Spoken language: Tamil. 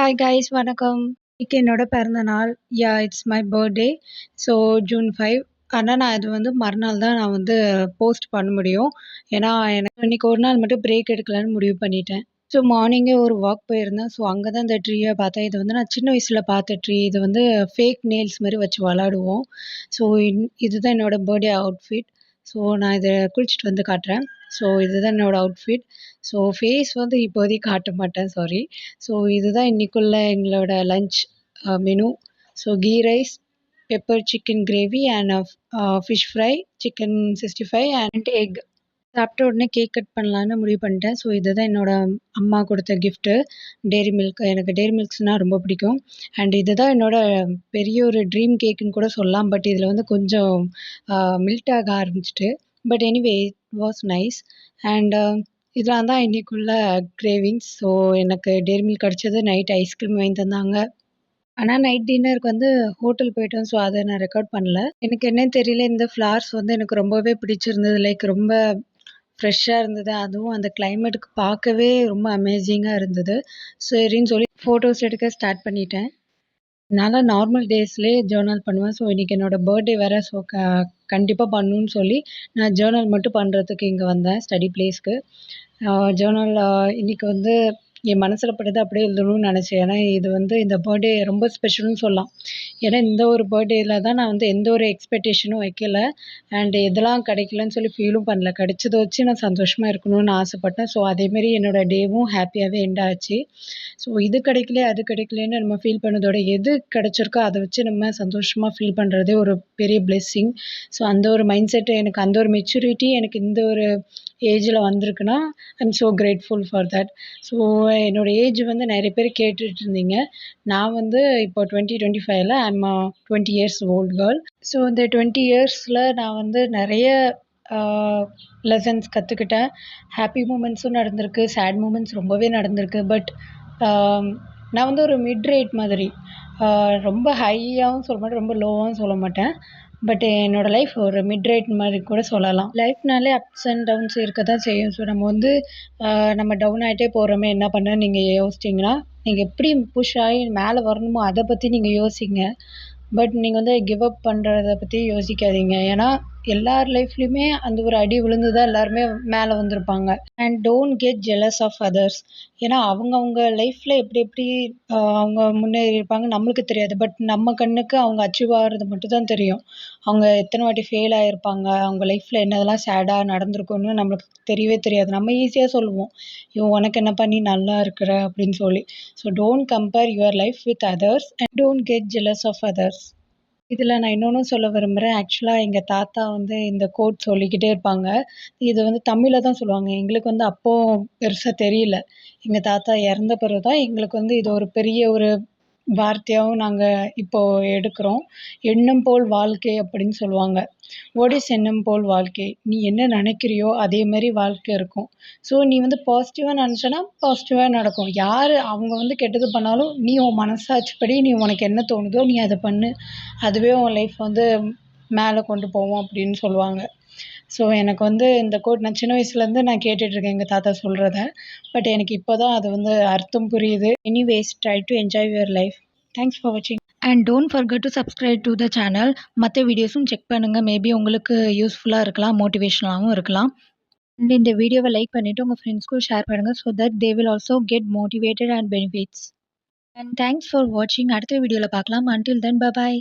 ஹாய் கைஸ் வணக்கம். இன்னைக்கு என்னோட பிறந்த நாள். It's my birthday. So June 5. ஆனால் நான் இது வந்து மறுநாள் தான் நான் வந்து போஸ்ட் பண்ண முடியும். ஏன்னா எனக்கு இன்னைக்கு ஒரு நாள் மட்டும் பிரேக் எடுக்கலான்னு முடிவு பண்ணிட்டேன். ஸோ மார்னிங்கே ஒரு வாக் போயிருந்தேன். ஸோ அங்கே தான் இந்த ட்ரீயை பார்த்தேன். இது வந்து நான் சின்ன வயசில் பார்த்த ட்ரீ. இது வந்து ஃபேக் நெயில்ஸ் மாதிரி வச்சு விளாடுவோம். ஸோ இதுதான் என்னோட பர்த்டே அவுட்ஃபிட். ஸோ நான் இதை குளிச்சுட்டு வந்து காட்டுறேன். ஸோ இதுதான் என்னோட அவுட்ஃபிட். ஸோ ஃபேஸ் வந்து இப்போதைக்கு காட்ட மாட்டேன், சாரி. ஸோ இதுதான் இன்னைக்குள்ள எங்களோட lunch menu. So ghee rice, pepper chicken gravy and fish fry, chicken 65 and egg. சாப்பிட்ட உடனே கேக் கட் பண்ணலான்னு முடிவு பண்ணிட்டேன். ஸோ இதுதான் என்னோட அம்மா கொடுத்த கிஃப்ட்டு. Dairy milk. எனக்கு டெய்ரி மில்க்ஸ்னால் ரொம்ப பிடிக்கும். அண்ட் இதுதான் என்னோட பெரிய ஒரு ட்ரீம் கேக்குன்னு கூட சொல்லலாம். பட் இதில் வந்து கொஞ்சம் மெல்ட் ஆக ஆரம்பிச்சிட்டு. But anyway it was nice. And இதெல்லாம் தான் இன்னைக்குள்ள கிரேவிங்ஸ். ஸோ எனக்கு டெய்ரி மில்க் கிடச்சது. நைட் ஐஸ்கிரீம் வாங்கி தந்தாங்க. ஆனால் நைட் டின்னருக்கு வந்து ஹோட்டல் போயிட்டோம். ஸோ அதை நான் ரெக்கார்ட் பண்ணல. எனக்கு என்னன்னு தெரியல, இந்த ஃப்ளார்ஸ் வந்து எனக்கு ரொம்பவே பிடிச்சிருந்தது. லைக் ரொம்ப ஃப்ரெஷ்ஷாக இருந்தது. அதுவும் அந்த கிளைமேட்டுக்கு பார்க்கவே ரொம்ப அமேசிங்காக இருந்தது. சரின்னு சொல்லி ஃபோட்டோஸ் எடுக்க ஸ்டார்ட் பண்ணிட்டேன். நான் நார்மல் டேஸ்லேயே ஜேர்னல் பண்ணுவேன். ஸோ இன்றைக்கி என்னோட பர்த்டே வேறு. ஸோ கண்டிப்பாக பண்ணணும்னு சொல்லி நான் ஜேர்னல் மட்டும் பண்ணுறதுக்கு இங்கே வந்தேன் ஸ்டடி ப்ளேஸ்க்கு. ஜேர்னல் இன்றைக்கி வந்து என் மனசில் பட்டதை அப்படியே எழுதணும்னு நினச்சேன். ஏன்னா இது வந்து இந்த பர்த்டே ரொம்ப ஸ்பெஷல்னு சொல்லலாம். ஏன்னா இந்த ஒரு பர்த்டேயில் தான் நான் வந்து எந்த ஒரு எக்ஸ்பெக்டேஷனும் வைக்கல. அண்ட் எதெல்லாம் கிடைக்கலன்னு சொல்லி ஃபீலும் பண்ணல. கிடைச்சத வச்சு நான் சந்தோஷமாக இருக்கணும்னு ஆசைப்பட்டேன். ஸோ அதேமாரி என்னோடய டேவும் ஹாப்பியாகவே எண்ட் ஆச்சு. ஸோ இது கிடைக்கல, அது கிடைக்கலன்னு நம்ம ஃபீல் பண்ணதோட எது கிடைச்சிருக்கோ அதை வச்சு நம்ம சந்தோஷமாக ஃபீல் பண்ணுறதே ஒரு பெரிய பிளெஸ்ஸிங். ஸோ அந்த ஒரு மைண்ட் செட்டு எனக்கு, அந்த ஒரு மெச்சூரிட்டி எனக்கு இந்த ஒரு ஏஜில் வந்திருக்குன்னா I'm so grateful for that. So என்னோடய ஏஜ் வந்து நிறைய பேர் கேட்டுட்டு இருந்தீங்க. நான் வந்து இப்போ 2025ல் I'm 20 years old girl. So இந்த 20 இயர்ஸில் நான் வந்து நிறைய லெசன்ஸ் கற்றுக்கிட்டேன். ஹாப்பி மூமெண்ட்ஸும் நடந்திருக்கு, சேட் மூமெண்ட்ஸ் ரொம்பவே நடந்திருக்கு. பட் நான் வந்து ஒரு மிட் ரேட் மாதிரி. ரொம்ப ஹையாகவும் சொல்ல மாட்டேன், ரொம்ப லோவாகவும் சொல்ல மாட்டேன். பட் என்னோடய லைஃப் ஒரு மிட் ரேட் மாதிரி கூட சொல்லலாம். லைஃப்னாலே அப்ஸ் அண்ட் டவுன்ஸ் இருக்க தான் செய்யும். ஸோ நம்ம வந்து நம்ம டவுன் ஆகிட்டே போகிறோமே என்ன பண்ண நீங்கள் யோசிச்சிங்கன்னா, நீங்கள் எப்படி புஷ் ஆகி மேலே வரணுமோ அதை பற்றி நீங்கள் யோசிங்க. பட் நீங்கள் வந்து கிவ் அப் பண்ணுறத பற்றி யோசிக்காதீங்க. ஏன்னா எல்லார் லைஃப்லையுமே அந்த ஒரு அடி விழுந்து தான் எல்லாருமே மேலே வந்திருப்பாங்க. And don't get jealous of others. ஏன்னா அவங்கவுங்க லைஃப்பில் எப்படி எப்படி அவங்க முன்னேறி இருப்பாங்க நம்மளுக்கு தெரியாது. பட் நம்ம கண்ணுக்கு அவங்க அச்சீவ் ஆகிறது மட்டும் தான் தெரியும். அவங்க எத்தனை வாட்டி ஃபெயில் ஆகிருப்பாங்க, அவங்க லைஃப்பில் என்னதெல்லாம் சேடாக நடந்திருக்குன்னு நம்மளுக்கு தெரியவே தெரியாது. நம்ம ஈஸியாக சொல்லுவோம், உனக்கு என்னப்பா நீ நல்லா இருக்கிற அப்படின்னு சொல்லி. So don't compare your life with others and don't get jealous of others. இதில் நான் இன்னொன்னும் சொல்ல விரும்புகிறேன். ஆக்சுவலாக எங்கள் தாத்தா வந்து இந்த கோட் சொல்லிக்கிட்டே இருப்பாங்க. இது வந்து தமிழில் தான் சொல்லுவாங்க. எங்களுக்கு வந்து அப்போது பெருசாக தெரியல. எங்கள் தாத்தா இறந்த பிறகு தான் எங்களுக்கு வந்து இது ஒரு பெரிய ஒரு வார்த்தையாகவும் நாங்கள் இப்போது எடுக்கிறோம். எண்ணம் போல் வாழ்க்கை அப்படின்னு சொல்லுவாங்க. வாட் இஸ் எண்ணம் போல் வாழ்க்கை? நீ என்ன நினைக்கிறியோ அதே மாதிரி வாழ்க்கை இருக்கும். ஸோ நீ வந்து பாசிட்டிவாக நினச்சனா பாசிட்டிவாக நடக்கும். யார் அவங்க வந்து கெட்டது பண்ணாலும் நீ உன் மனசாட்சிப்படி நீ உனக்கு என்ன தோணுதோ நீ அதை பண்ணு. அதுவே உன் லைஃப் வந்து மேலே கொண்டு போவோம் அப்படின்னு சொல்லுவாங்க. ஸோ எனக்கு வந்து இந்த கோட் நான் சின்ன வயசுலேருந்து நான் கேட்டுட்ருக்கேன் எங்கள் தாத்தா சொல்கிறத. பட் எனக்கு இப்போ தான் அது வந்து அர்த்தம் புரியுது. Anyways, try to enjoy your life. Thanks for வாட்சிங் and don't forget to subscribe to the channel. மற்ற வீடியோஸும் செக் பண்ணுங்கள். மேபி உங்களுக்கு யூஸ்ஃபுல்லாக இருக்கலாம், மோட்டிவேஷனலாகவும் இருக்கலாம். அண்ட் இந்த வீடியோவை லைக் பண்ணிவிட்டு உங்கள் ஃப்ரெண்ட்ஸ்க்கும் ஷேர் பண்ணுங்கள். So that they will also get motivated and benefits. And thanks for வாட்சிங். அடுத்த வீடியோவில் பார்க்கலாம். Until then bye bye.